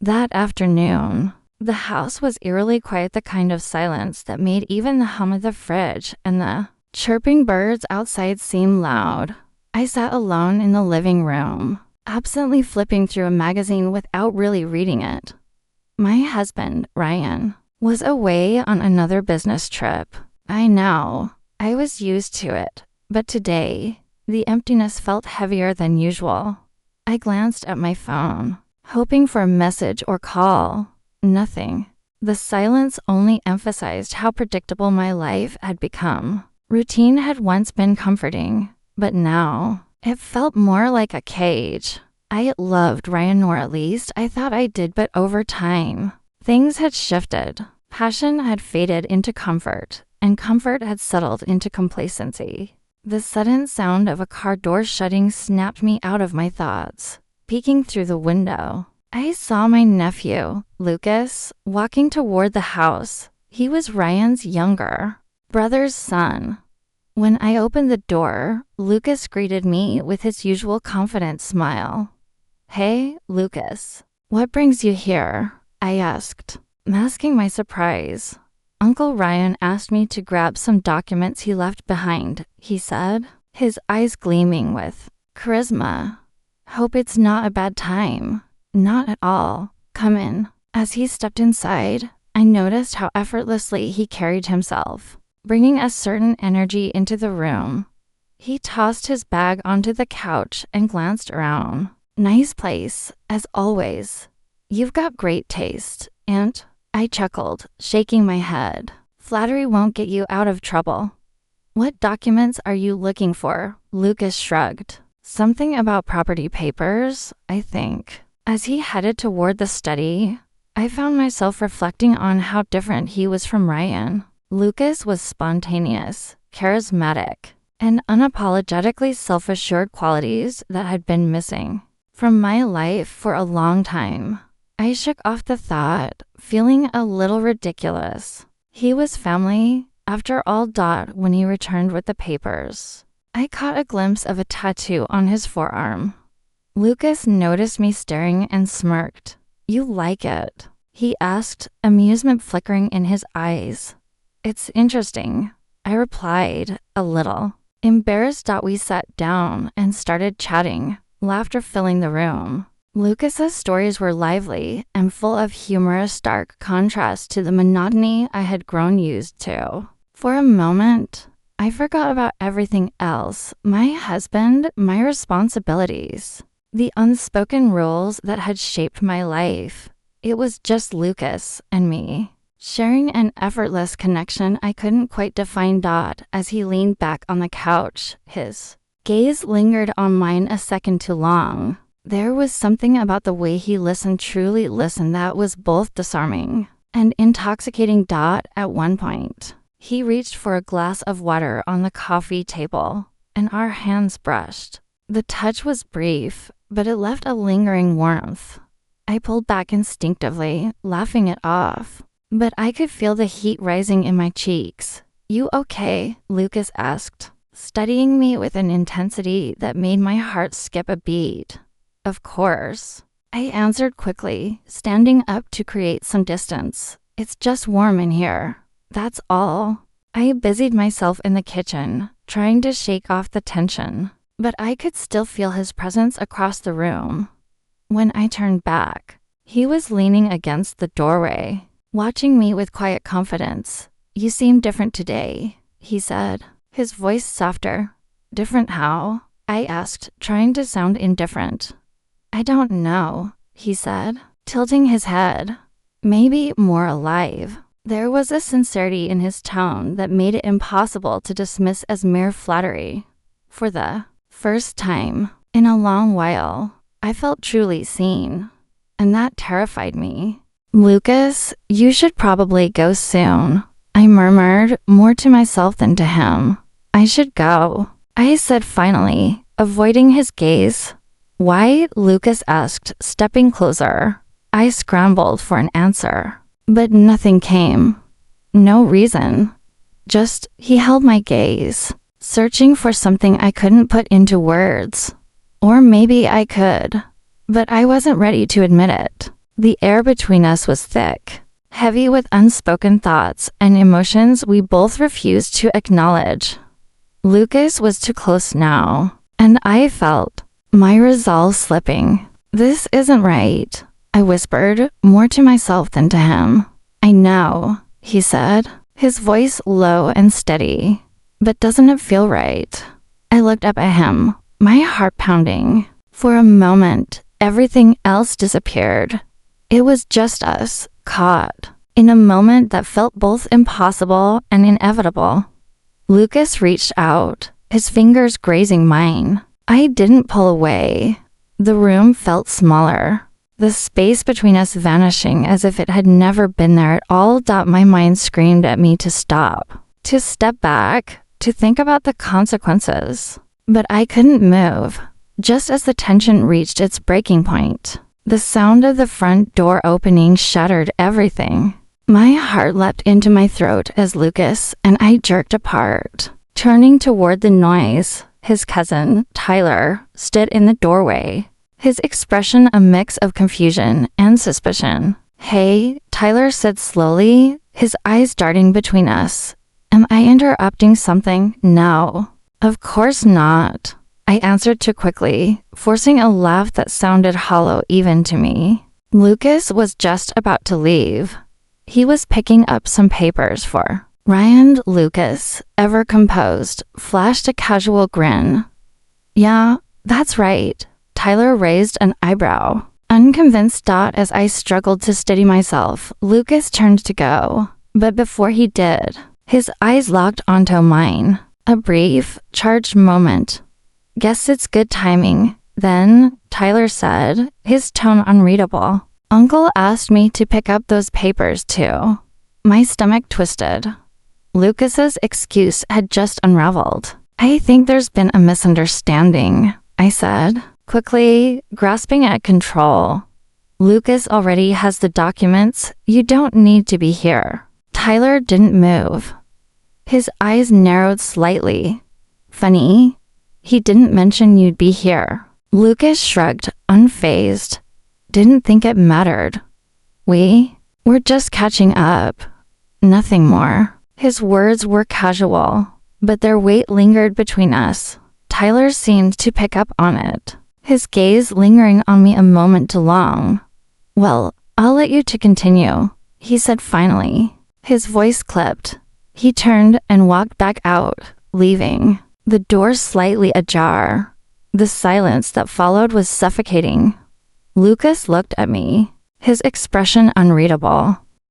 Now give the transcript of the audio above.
That afternoon, the house was eerily quiet, the kind of silence that made even the hum of the fridge and the chirping birds outside seem loud. I sat alone in the living room, absently flipping through a magazine without really reading it. My husband, Ryan, was away on another business trip. I know. I was used to it. But today, the emptiness felt heavier than usual. I glanced at my phone, hoping for a message or call. Nothing. The silence only emphasized how predictable my life had become. Routine had once been comforting, but now it felt more like a cage. I loved Ryan, or at least I thought I did, but over time, things had shifted. Passion had faded into comfort, and comfort had settled into complacency. The sudden sound of a car door shutting snapped me out of my thoughts. Peeking through the window, I saw my nephew, Lucas, walking toward the house. He was Ryan's younger brother's son. When I opened the door, Lucas greeted me with his usual confident smile. "Hey, Lucas, what brings you here?" I asked, masking my surprise. "Uncle Ryan asked me to grab some documents he left behind," he said, his eyes gleaming with charisma. "Hope it's not a bad time." "Not at all. Come in." As he stepped inside, I noticed how effortlessly he carried himself, bringing a certain energy into the room. He tossed his bag onto the couch and glanced around. "Nice place, as always. You've got great taste, and," I chuckled, shaking my head, "flattery won't get you out of trouble." "What documents are you looking for?" Lucas shrugged. "Something about property papers, I think." As he headed toward the study, I found myself reflecting on how different he was from Ryan. Lucas was spontaneous, charismatic, and unapologetically self-assured, qualities that had been missing from my life for a long time. I shook off the thought, feeling a little ridiculous. He was family, after all. When he returned with the papers, I caught a glimpse of a tattoo on his forearm. Lucas noticed me staring and smirked. "You like it?" he asked, amusement flickering in his eyes. "It's interesting," I replied, a little embarrassed. We sat down and started chatting, laughter filling the room. Lucas's stories were lively and full of humorous, stark contrast to the monotony I had grown used to. For a moment, I forgot about everything else: my husband, my responsibilities, the unspoken rules that had shaped my life. It was just Lucas and me, sharing an effortless connection I couldn't quite define. As he leaned back on the couch, his gaze lingered on mine a second too long. There was something about the way he listened, truly listened, that was both disarming and intoxicating. At one point, he reached for a glass of water on the coffee table, and our hands brushed. The touch was brief, but it left a lingering warmth. I pulled back instinctively, laughing it off, but I could feel the heat rising in my cheeks. "You okay?" Lucas asked, studying me with an intensity that made my heart skip a beat. "Of course," I answered quickly, standing up to create some distance. "It's just warm in here, that's all." I busied myself in the kitchen, trying to shake off the tension, but I could still feel his presence across the room. When I turned back, he was leaning against the doorway, watching me with quiet confidence. "You seem different today," he said, his voice softer. "Different how?" I asked, trying to sound indifferent. "I don't know," he said, tilting his head. "Maybe more alive." There was a sincerity in his tone that made it impossible to dismiss as mere flattery. For the first time in a long while, I felt truly seen, and that terrified me. "Lucas, you should probably go soon," I murmured, more to myself than to him. "I should go," I said finally, avoiding his gaze. "Why?" Lucas asked, stepping closer. I scrambled for an answer, but nothing came. No reason. Just, he held my gaze, searching for something I couldn't put into words. Or maybe I could, but I wasn't ready to admit it. The air between us was thick, heavy with unspoken thoughts and emotions we both refused to acknowledge. Lucas was too close now, and I felt my resolve slipping. "This isn't right," I whispered, more to myself than to him. "I know," he said, his voice low and steady. "But doesn't it feel right?" I looked up at him, my heart pounding. For a moment, everything else disappeared. It was just us, caught in a moment that felt both impossible and inevitable. Lucas reached out, his fingers grazing mine. I didn't pull away. The room felt smaller, the space between us vanishing as if it had never been there at all. My mind screamed at me to stop, to step back, to think about the consequences. But I couldn't move. Just as the tension reached its breaking point, the sound of the front door opening shattered everything. My heart leapt into my throat as Lucas and I jerked apart. Turning toward the noise, his cousin, Tyler, stood in the doorway, his expression a mix of confusion and suspicion. "Hey," Tyler said slowly, his eyes darting between us. "Am I interrupting something?" "No. Of course not," I answered too quickly, forcing a laugh that sounded hollow even to me. Lucas was just about to leave. He was picking up some papers for Ryan. Lucas, ever composed, flashed a casual grin. "Yeah, that's right." Tyler raised an eyebrow, unconvinced. As I struggled to steady myself, Lucas turned to go. But before he did, his eyes locked onto mine. A brief, charged moment. "Guess it's good timing, then," Tyler said, his tone unreadable. "Uncle asked me to pick up those papers too." My stomach twisted. Lucas's excuse had just unraveled. "I think there's been a misunderstanding," I said, quickly, grasping at control. "Lucas already has the documents. You don't need to be here." Tyler didn't move. His eyes narrowed slightly. "Funny, he didn't mention you'd be here." Lucas shrugged, unfazed. "Didn't think it mattered. We're just catching up. Nothing more." His words were casual, but their weight lingered between us. Tyler seemed to pick up on it, his gaze lingering on me a moment too long. "Well, I'll let you to continue," he said finally. His voice clipped. He turned and walked back out, leaving, the door slightly ajar. The silence that followed was suffocating. Lucas looked at me, his expression unreadable.